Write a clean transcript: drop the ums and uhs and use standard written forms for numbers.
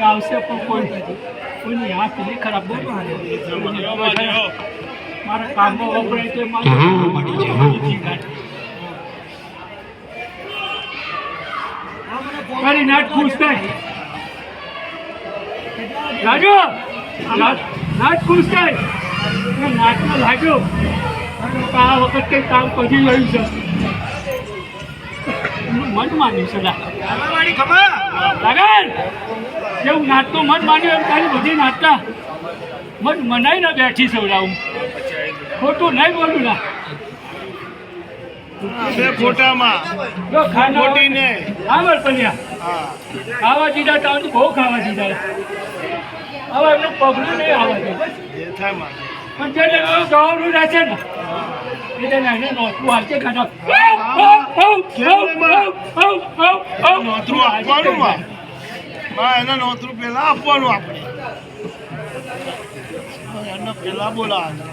આવશે પણ કોઈની હાથ નહીં ખરાબ થાય. મારા કામમાં વપરાય તો મારી નાટ ખુશ થાય. રાજુ નાટ ખુશ થાય. નાટમાં લાગ્યો આ વખત કંઈ કામ કરી રહ્યું છે. મન માન્યું છે લગન જેવું નાટનું મન માન્યું એમ તારી બધી નાટતા મન મનાઈને બેઠી સવડાવું. ખોટું નહીં બોલું ના ફોટામાં ખાવા પન્યા ખાવા દીધા તો બહુ ખાવા દીધા. હવે એમનું પગલું નહીં આવવા દે પણ જેને ગૌરવ રહેશે ને એને એને નોતું હાલશે ખાધા નોતરું આપવાનું એના નોતરું પેલા આપવાનું આપણે એને પેલા બોલાવાનું.